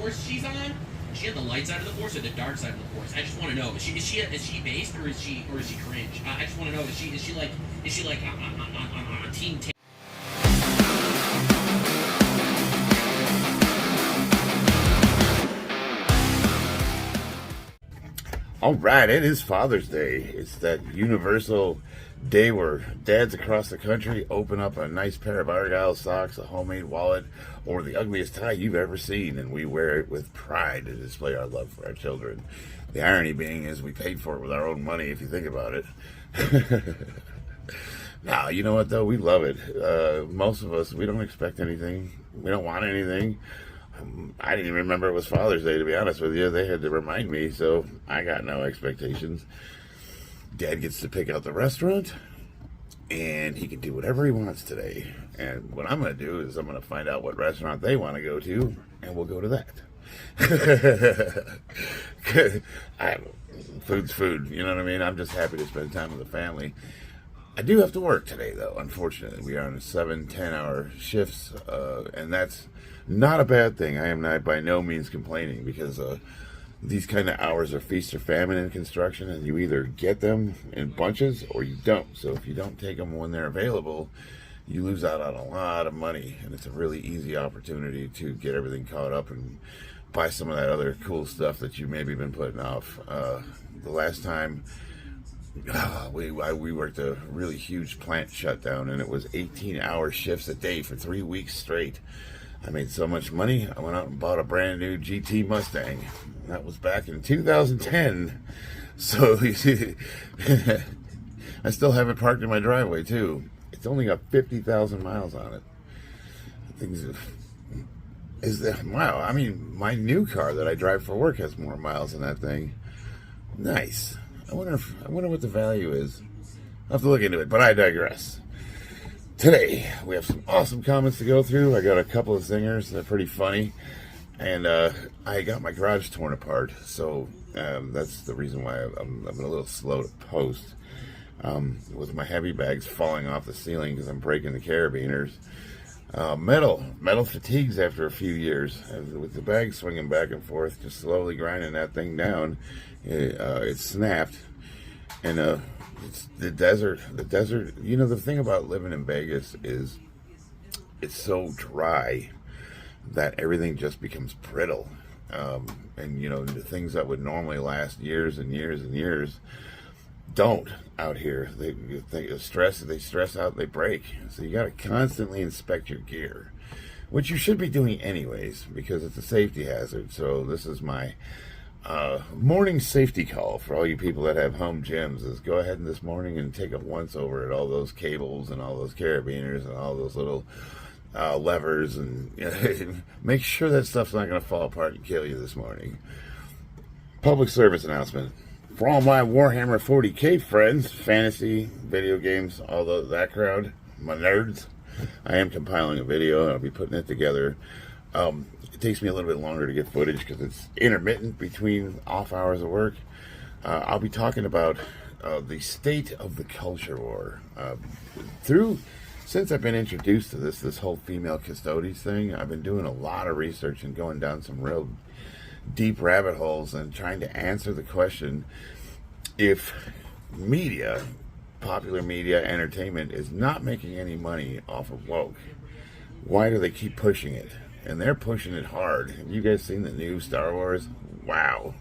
force she's on, is she on the light side of the force or the dark side of the force? I just want to know. Is she based or is she cringe? I just want to know. Is she like on team? All right, it is Father's Day. It's that universal day where dads across the country open up a nice pair of Argyle socks, a homemade wallet, or the ugliest tie you've ever seen, and we wear it with pride to display our love for our children. The irony being is we paid for it with our own money, if you think about it. Now, you know what, though? We love it. Most of us, we don't expect anything. We don't want anything. I didn't even remember it was Father's Day, to be honest with you. They had to remind me, so I got no expectations. Dad gets to pick out the restaurant, and he can do whatever he wants today. And what I'm going to do is I'm going to find out what restaurant they want to go to, and we'll go to that. Food's food, you know what I mean? I'm just happy to spend time with the family. I do have to work today, though, unfortunately. We are on 7-10-hour shifts, and that's not a bad thing. I am not by no means complaining, because these kind of hours are feast or famine in construction, and you either get them in bunches or you don't. So if you don't take them when they're available, you lose out on a lot of money, and it's a really easy opportunity to get everything caught up and buy some of that other cool stuff that you maybe been putting off. The last time we worked a really huge plant shutdown, and it was 18-hour shifts a day for 3 weeks straight. I made so much money, I went out and bought a brand new GT Mustang. That was back in 2010. So, you see, I still have it parked in my driveway, too. It's only got 50,000 miles on it. Wow, I mean, my new car that I drive for work has more miles than that thing. Nice. I wonder what the value is. I'll have to look into it, but I digress. Today, we have some awesome comments to go through. I got a couple of zingers that are pretty funny. And I got my garage torn apart. So that's the reason why I'm a little slow to post. With my heavy bags falling off the ceiling because I'm breaking the carabiners. Metal fatigues after a few years. With the bag swinging back and forth, just slowly grinding that thing down. It snapped. And it's the desert. You know, the thing about living in Vegas is it's so dry that everything just becomes brittle. And, you know, the things that would normally last years and years and years don't out here. They stress out, they break. So you got to constantly inspect your gear, which you should be doing anyways, because it's a safety hazard. So this is my morning safety call for all you people that have home gyms, is go ahead this morning and take a once over at all those cables and all those carabiners and all those little levers, and make sure that stuff's not going to fall apart and kill you this morning. Public service announcement. For all my Warhammer 40K friends, fantasy, video games, all that crowd, my nerds, I am compiling a video, and I'll be putting it together. It takes me a little bit longer to get footage because it's intermittent between off hours of work. I'll be talking about the state of the culture war. Since I've been introduced to this whole female custodies thing, I've been doing a lot of research and going down some real deep rabbit holes and trying to answer the question, if media, popular media, entertainment is not making any money off of woke, why do they keep pushing it? And they're pushing it hard. Have you guys seen the new Star Wars? Wow.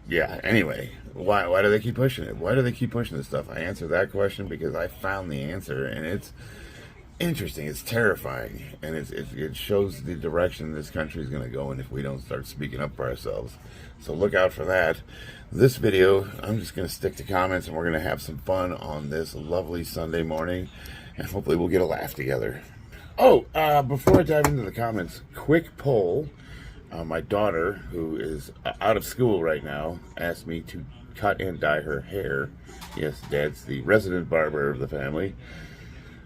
Yeah, anyway, why do they keep pushing it? Why do they keep pushing this stuff? I answer that question because I found the answer, and it's interesting. It's terrifying, and it shows the direction this country is going to go in if we don't start speaking up for ourselves. So look out for that. This video, I'm just going to stick to comments, and we're going to have some fun on this lovely Sunday morning, and hopefully we'll get a laugh together. Oh, before I dive into the comments, quick poll. My daughter, who is out of school right now, asked me to cut and dye her hair. Yes, Dad's the resident barber of the family.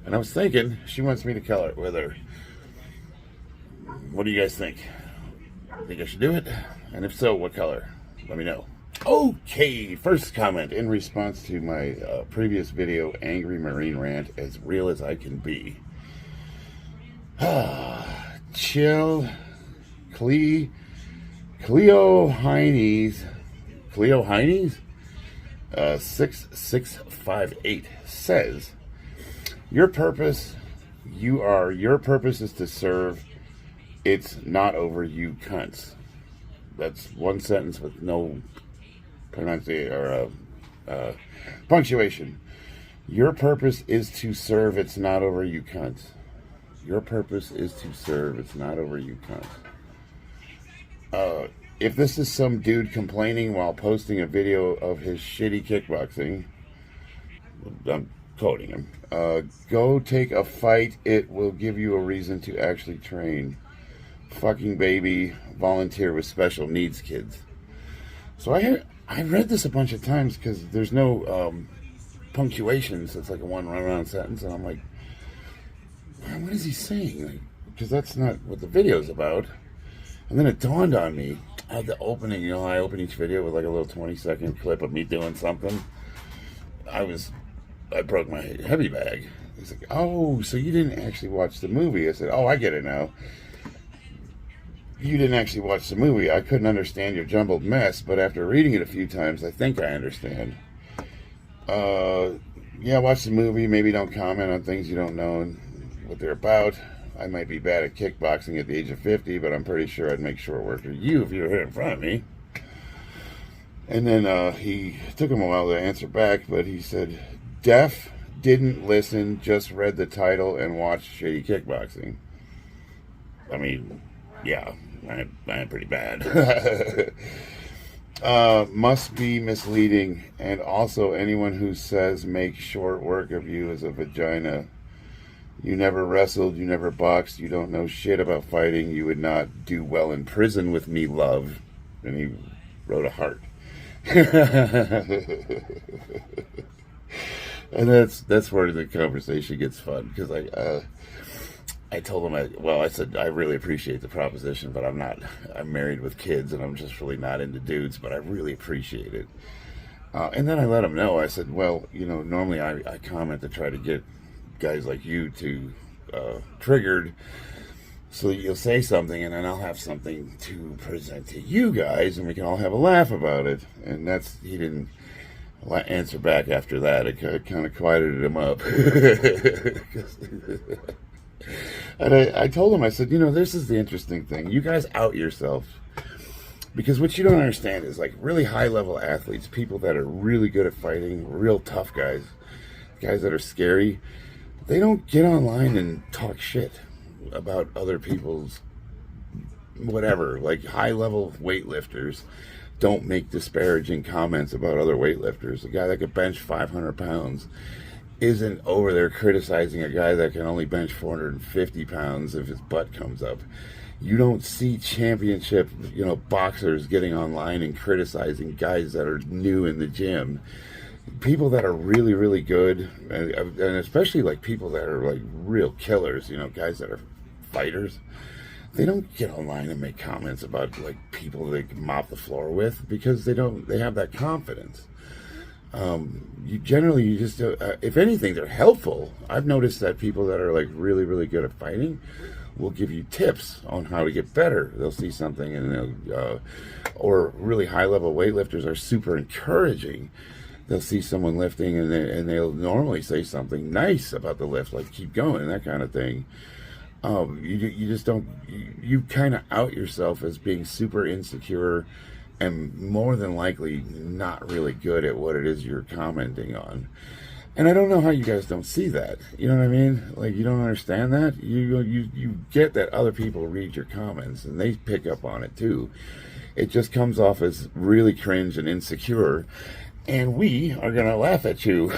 And I was thinking, she wants me to color it with her. What do you guys think? Think I should do it? And if so, what color? Let me know. Okay, first comment in response to my previous video, Angry Marine Rant, as real as I can be. Chill, Cleo Heinies, 6658 says, your purpose is to serve. It's not over, you cunts. That's one sentence with no pronunciation or punctuation. Your purpose is to serve. It's not over, you cunts. Your purpose is to serve. It's not over, you cunts. If this is some dude complaining while posting a video of his shitty kickboxing, I'm quoting him, go take a fight. It will give you a reason to actually train. Fucking baby, volunteer with special needs kids. So I read this a bunch of times because there's no punctuation, so it's like a one run-around sentence, and I'm like, what is he saying? Because that's not what the video's about. And then it dawned on me. I had the opening, I open each video with like a little 20-second clip of me doing something. I broke my heavy bag. He's like, oh, so you didn't actually watch the movie. I said, oh, I get it now. You didn't actually watch the movie. I couldn't understand your jumbled mess, but after reading it a few times, I think I understand. Yeah, watch the movie. Maybe don't comment on things you don't know and what they're about. I might be bad at kickboxing at the age of 50, but I'm pretty sure I'd make short work of you if you were here in front of me. And then he took him a while to answer back, but he said, deaf, didn't listen, just read the title and watched shitty kickboxing. I mean, yeah, I'm pretty bad. Must be misleading, and also anyone who says make short work of you is a vagina. You never wrestled, you never boxed, you don't know shit about fighting, you would not do well in prison with me, love. And he wrote a heart. And that's where the conversation gets fun, because I told him, I said, I really appreciate the proposition, but I'm married with kids, and I'm just really not into dudes, but I really appreciate it. And then I let him know, I said, well, normally I comment to try to get guys like you to triggered, so that you'll say something, and then I'll have something to present to you guys, and we can all have a laugh about it. And he didn't answer back after that. It kind of quieted him up. And I told him, I said, this is the interesting thing. You guys out yourself. Because what you don't understand is, like, really high-level athletes, people that are really good at fighting, real tough guys that are scary, they don't get online and talk shit about other people's whatever. Like, high-level weightlifters don't make disparaging comments about other weightlifters. A guy that could bench 500 pounds isn't over there criticizing a guy that can only bench 450 pounds if his butt comes up. You don't see championship, boxers getting online and criticizing guys that are new in the gym. People that are really, really good, and especially like people that are like real killers, guys that are fighters, they don't get online and make comments about like people they can mop the floor with, because they have that confidence. You just, if anything, they're helpful. I've noticed that people that are like really, really good at fighting will give you tips on how to get better. They'll see something and or really high level weightlifters are super encouraging. They'll see someone lifting and they'll normally say something nice about the lift, like keep going, that kind of thing. You just don't, you kind of out yourself as being super insecure and more than likely not really good at what it is you're commenting on. And I don't know how you guys don't see that. You know what I mean? Like, you don't understand that? You get that other people read your comments and they pick up on it too. It just comes off as really cringe and insecure, and we are going to laugh at you.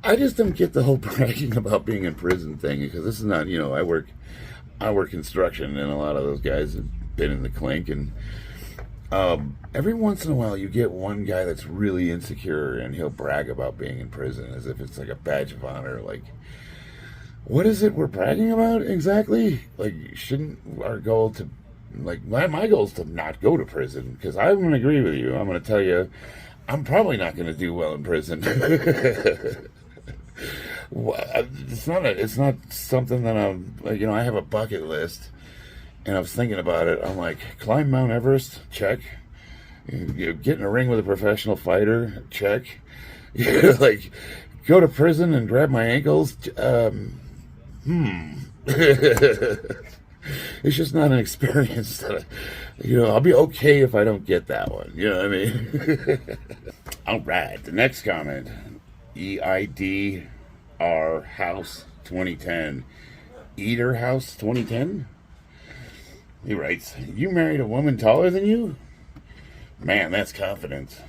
I just don't get the whole bragging about being in prison thing, because this is not, I work construction, and a lot of those guys have been in the clink, and every once in a while you get one guy that's really insecure and he'll brag about being in prison as if it's like a badge of honor. Like, what is it we're bragging about exactly? Like, shouldn't our goal to, like, my goal is to not go to prison, because I'm going to agree with you. I'm going to tell you, I'm probably not going to do well in prison. It's not something that I have a bucket list, and I was thinking about it. I'm like, climb Mount Everest, check. Get in a ring with a professional fighter, check. Like, go to prison and grab my ankles. It's just not an experience that I'll be okay if I don't get that one. You know what I mean? All right, the next comment, EIDR House 2010. Eater House 2010? He writes, you married a woman taller than you? Man, that's confidence.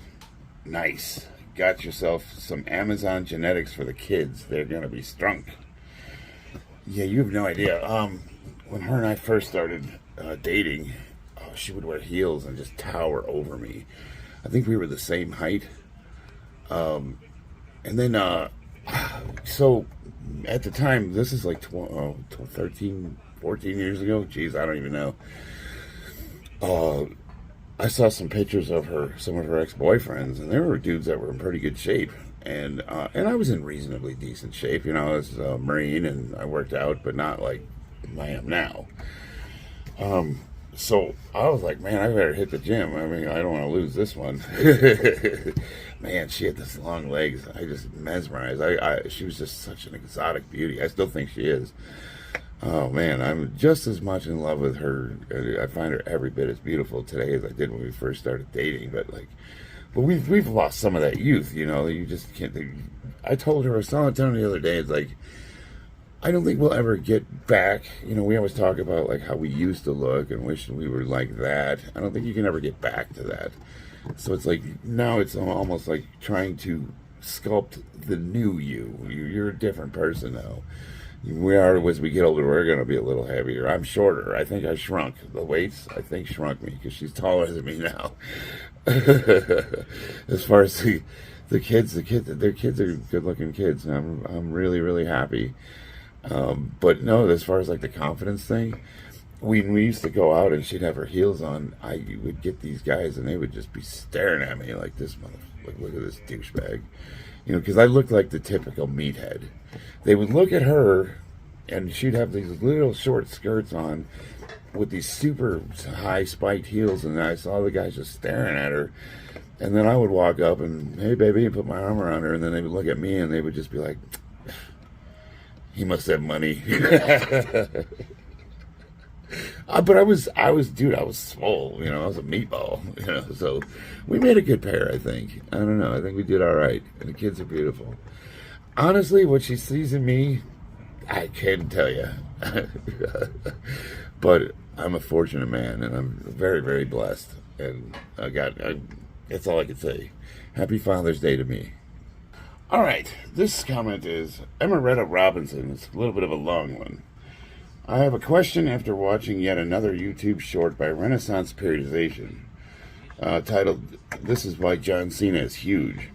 Nice. Got yourself some Amazon genetics for the kids. They're going to be strong. Yeah, you have no idea. When her and I first started dating, she would wear heels and just tower over me. I think we were the same height. And then, so at the time, this is like 13, 14 years ago. Jeez, I don't even know. I saw some pictures of some of her ex-boyfriends, and there were dudes that were in pretty good shape. And I was in reasonably decent shape. I was a Marine, and I worked out, but not like I am now. So I was like, man, I better hit the gym. I mean, I don't want to lose this one. Man, she had this long legs. I just mesmerized. She was just such an exotic beauty. I still think she is. Oh man, I'm just as much in love with her. I find her every bit as beautiful today as I did when we first started dating. But we've lost some of that youth. You just can't. I told her, I was telling her the other day. It's like, I don't think we'll ever get back. We always talk about like how we used to look and wish we were like that. I don't think you can ever get back to that. So it's like now it's almost like trying to sculpt the new you. You're a different person now. We are, as we get older, we're going to be a little heavier. I'm shorter. I think I shrunk. The weights, I think, shrunk me because she's taller than me now. As far as the kids, their kids are good-looking kids, and I'm really, really happy. But no, as far as like the confidence thing, when we used to go out and she'd have her heels on, I would get these guys and they would just be staring at me like this motherfucker. Look at this douchebag. Because I looked like the typical meathead. They would look at her, and she'd have these little short skirts on with these super high spiked heels, and I saw the guys just staring at her. And then I would walk up and, hey, baby, and put my arm around her, and then they would look at me, and they would just be like, he must have money. But I was swole, I was a meatball, so we made a good pair, I think. I don't know, I think we did all right, and the kids are beautiful. Honestly, what she sees in me, I can't tell you. But I'm a fortunate man, and I'm very, very blessed, and that's all I can say. Happy Father's Day to me. All right, this comment is Emeretta Robinson. It's a little bit of a long one. I have a question after watching yet another YouTube short by Renaissance Periodization, titled, This is Why John Cena is Huge.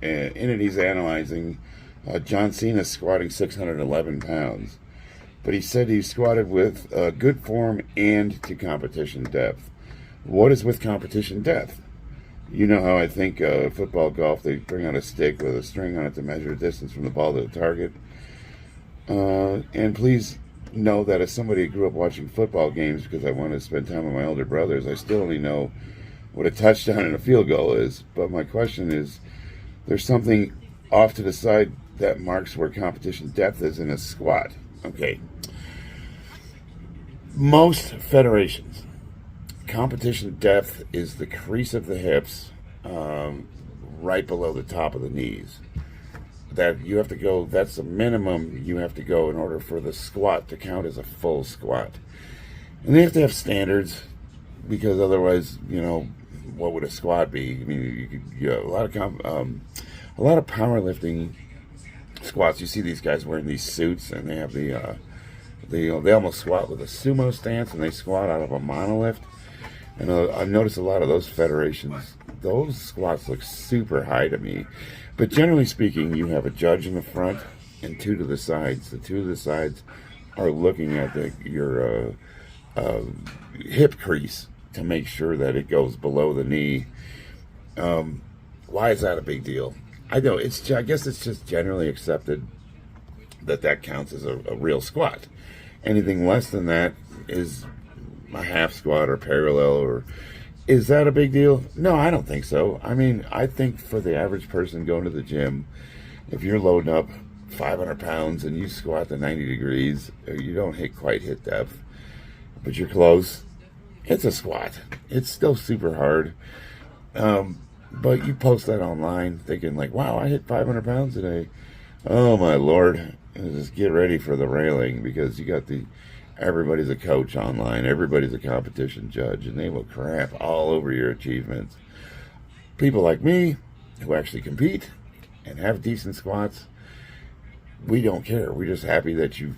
In it, he's analyzing John Cena squatting 611 pounds. But he said he squatted with good form and to competition depth. What is with competition depth? You know how I think football, golf, they bring out a stick with a string on it to measure distance from the ball to the target. And please know that as somebody who grew up watching football games because I wanted to spend time with my older brothers, I still only know what a touchdown and a field goal is. But my question is, there's something off to the side that marks where competition depth is in a squat. Okay. Most federations, competition depth is the crease of the hips right below the top of the knees. That you have to go, that's the minimum you have to go in order for the squat to count as a full squat. And they have to have standards, because otherwise, what would a squat be? I mean, a lot of powerlifting squats, you see these guys wearing these suits, and they have they almost squat with a sumo stance, and they squat out of a monolift. And I've noticed a lot of those federations, those squats look super high to me. But generally speaking, you have a judge in the front and two to the sides. The two to the sides are looking at your hip crease to make sure that it goes below the knee. Why is that a big deal? I know I guess it's just generally accepted that counts as a real squat. Anything less than that is a half squat or parallel. Or is that a big deal? No, I don't think so. I mean, I think for the average person going to the gym, if you're loading up 500 pounds and you squat to 90 degrees, you don't quite hit depth, but you're close. It's a squat. It's still super hard. But you post that online thinking like, wow, I hit 500 pounds today. Oh my Lord. Just get ready for the railing, because you got everybody's a coach online. Everybody's a competition judge, and they will crap all over your achievements. People like me who actually compete and have decent squats, we don't care. We're just happy that you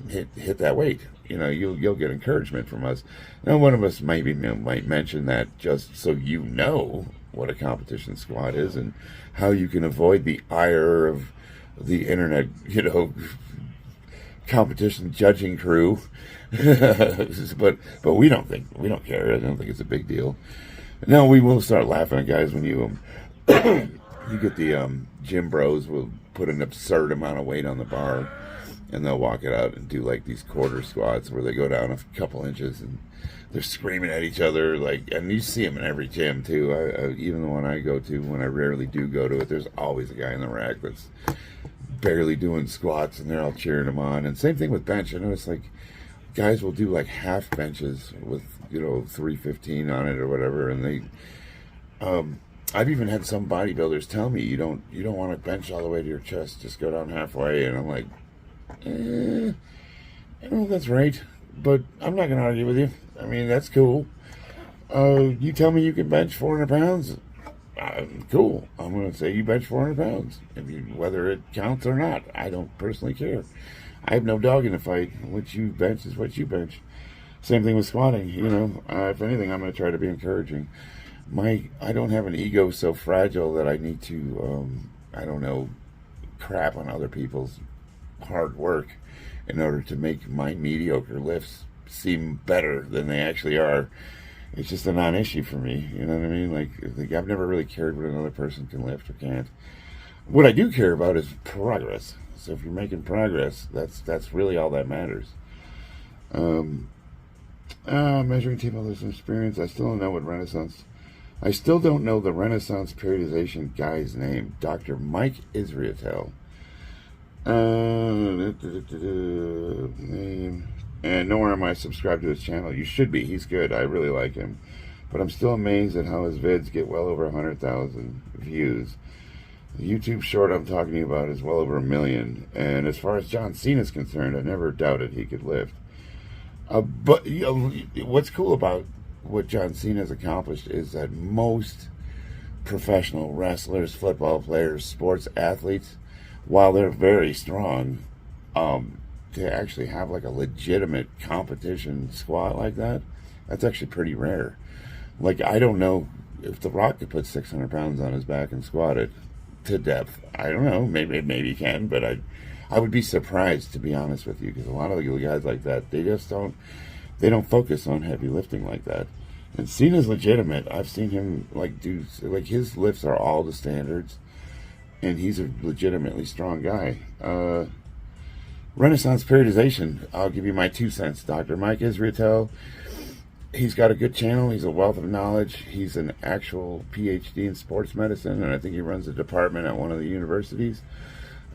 hit that weight. You know, you'll get encouragement from us. Now, one of us might mention that just so you know what a competition squat is and how you can avoid the ire of the internet, competition judging crew. but we don't care. I don't think it's a big deal. No, we will start laughing at guys when you you get the gym bros will put an absurd amount of weight on the bar, and they'll walk it out and do like these quarter squats where they go down a couple inches and they're screaming at each other, and you see them in every gym too. Even the one I go to, when I rarely do go to it, there's always a guy in the rack that's barely doing squats, and they're all cheering him on. And same thing with bench. I notice like guys will do like half benches with 315 on it or whatever, and they I've even had some bodybuilders tell me you don't want to bench all the way to your chest, just go down halfway. And I'm like, I don't know if that's right, but I'm not going to argue with you. I mean, that's cool. You tell me you can bench 400 pounds, cool. I'm going to say you bench 400 pounds. Whether it counts or not, I don't personally care. I have no dog in the fight. What you bench is what you bench. Same thing with squatting. If anything, I'm going to try to be encouraging. I don't have an ego so fragile that I need to, crap on other people's hard work in order to make my mediocre lifts seem better than they actually are. It's just a non-issue for me. You know what I mean? Like I've never really cared what another person can lift or can't. What I do care about is progress. So if you're making progress, that's really all that matters. Measuring tape others' experience. I still don't know the Renaissance periodization guy's name. Dr. Mike Israetel. Name. And nowhere am I subscribed to his channel. You should be. He's good. I really like him. But I'm still amazed at how his vids get well over 100,000 views. The YouTube short I'm talking about is well over 1 million. And as far as John Cena is concerned, I never doubted he could lift. But what's cool about what John Cena has accomplished is that most professional wrestlers, football players, sports athletes, while they're very strong, to actually have like a legitimate competition squat like that, that's actually pretty rare. Like, I don't know if The Rock could put 600 pounds on his back and squat it to depth. I don't know. Maybe he can, but I would be surprised, to be honest with you, because a lot of the guys like that, they don't focus on heavy lifting like that. And Cena's legitimate. I've seen him do his lifts are all the standards, and he's a legitimately strong guy. Renaissance periodization, I'll give you my 2 cents. Dr. Mike Israetel, he's got a good channel. He's a wealth of knowledge. He's an actual PhD in sports medicine, and I think he runs a department at one of the universities.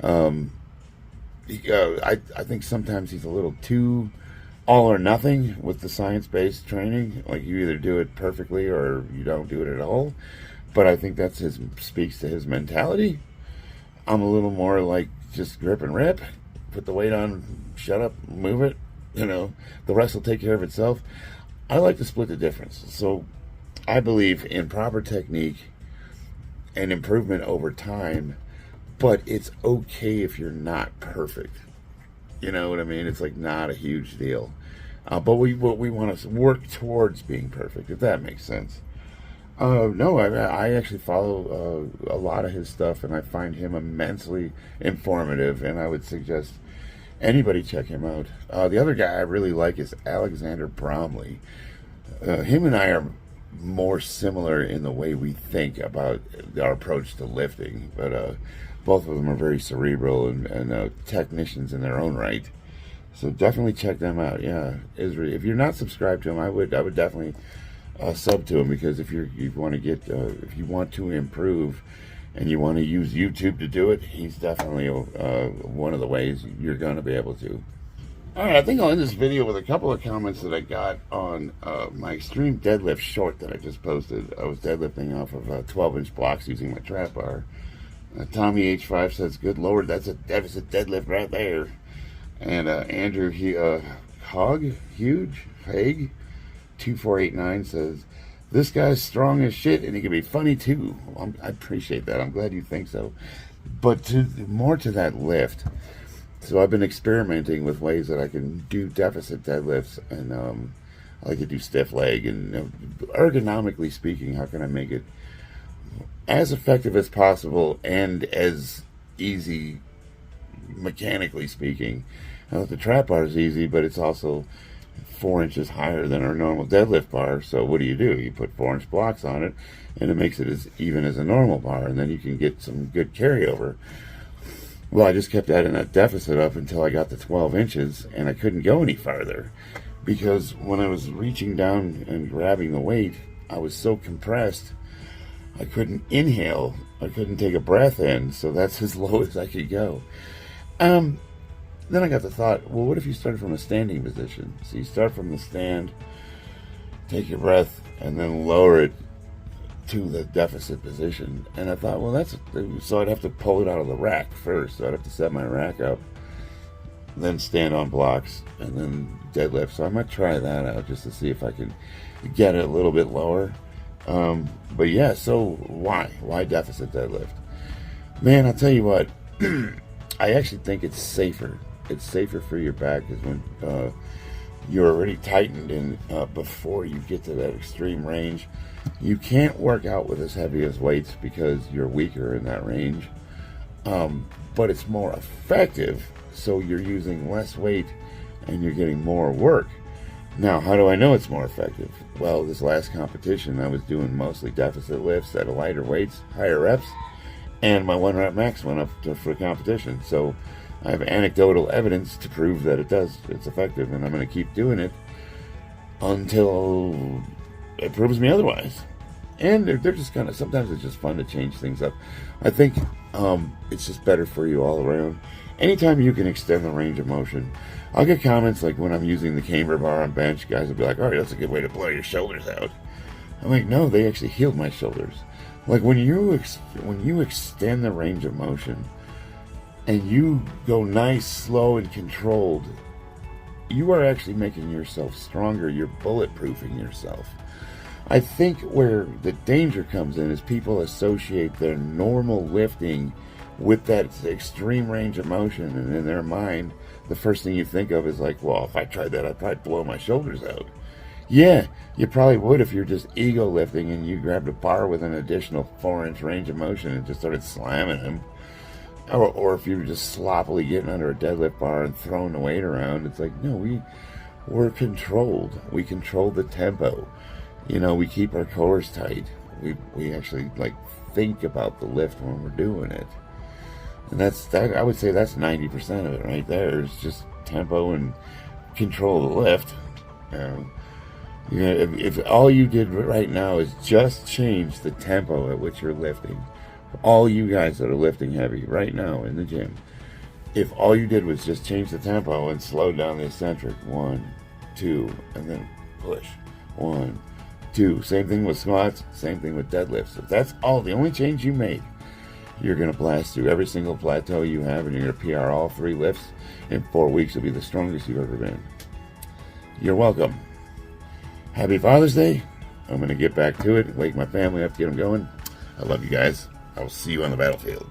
I think sometimes he's a little too all or nothing with the science-based training. Like, you either do it perfectly or you don't do it at all. But I think speaks to his mentality. I'm a little more like just grip and rip. Put the weight on, shut up, move it. The rest will take care of itself. I like to split the difference. So I believe in proper technique and improvement over time, but it's okay if you're not perfect. You know what I mean? It's like not a huge deal. But we want to work towards being perfect, if that makes sense. No, I actually follow a lot of his stuff, and I find him immensely informative, and I would suggest anybody check him out. The other guy I really like is Alexander Bromley. Him and I are more similar in the way we think about our approach to lifting, but Both of them are very cerebral and technicians in their own right. So definitely check them out. Yeah, Israel. If you're not subscribed to him, I would definitely sub to him, because if you want to get if you want to improve and you want to use YouTube to do it, he's definitely one of the ways you're going to be able to. All right, I think I'll end this video with a couple of comments that I got on my extreme deadlift short that I just posted. I was deadlifting off of 12-inch blocks using my trap bar. Tommy H5 says, "Good Lord, that's a deficit deadlift right there." And Andrew Haig 2489 says, "This guy's strong as shit and he can be funny too." Well, I appreciate that. I'm glad you think so. But more to that lift. So I've been experimenting with ways that I can do deficit deadlifts, and I like to do stiff leg. And ergonomically speaking, how can I make it as effective as possible and as easy mechanically speaking? Now, the trap bar is easy, but it's also 4 inches higher than our normal deadlift bar. So what do? You put 4-inch blocks on it, and it makes it as even as a normal bar, and then you can get some good carryover. Well, I just kept adding that deficit up until I got to 12 inches, and I couldn't go any farther, because when I was reaching down and grabbing the weight, I was so compressed, I couldn't inhale. I couldn't take a breath in, so that's as low as I could go. Then I got the thought, well, what if you started from a standing position? So you start from the stand, take your breath, and then lower it to the deficit position. And I thought, well, so I'd have to pull it out of the rack first. So I'd have to set my rack up, then stand on blocks, and then deadlift. So I might try that out just to see if I can get it a little bit lower. But yeah, so why deficit deadlift? Man, I'll tell you what, I actually think it's safer. It's safer for your back, because when you're already tightened in before you get to that extreme range, you can't work out with as heavy as weights because you're weaker in that range. But it's more effective, so you're using less weight and you're getting more work. Now, how do I know it's more effective? Well, this last competition, I was doing mostly deficit lifts at lighter weights, higher reps, and my 1 rep max went up for competition. So I have anecdotal evidence to prove that it's effective, and I'm going to keep doing it until it proves me otherwise. And they're just kind of, sometimes it's just fun to change things up. I think it's just better for you all around. Anytime you can extend the range of motion. I'll get comments like when I'm using the camber bar on bench, guys will be like, "All right, that's a good way to blow your shoulders out." I'm like, no, they actually healed my shoulders. Like when you extend the range of motion and you go nice, slow, and controlled, you are actually making yourself stronger. You're bulletproofing yourself. I think where the danger comes in is people associate their normal lifting with that extreme range of motion, and in their mind, the first thing you think of is like, well, if I tried that, I'd probably blow my shoulders out. Yeah, you probably would if you're just ego lifting and you grabbed a bar with an additional 4-inch range of motion and just started slamming them. Or if you were just sloppily getting under a deadlift bar and throwing the weight around. It's like, no, we're controlled. We control the tempo. We keep our cores tight. We actually think about the lift when we're doing it. And I would say that's 90% of it right there. It's just tempo and control of the lift. If all you did right now is just change the tempo at which you're lifting, all you guys that are lifting heavy right now in the gym, if all you did was just change the tempo and slow down the eccentric, 1, 2, and then push, 1, 2. Same thing with squats, same thing with deadlifts. If that's all, the only change you make, you're going to blast through every single plateau you have, and you're going to PR all 3 lifts. In 4 weeks, you'll be the strongest you've ever been. You're welcome. Happy Father's Day. I'm going to get back to it, wake my family up, get them going. I love you guys. I will see you on the battlefield.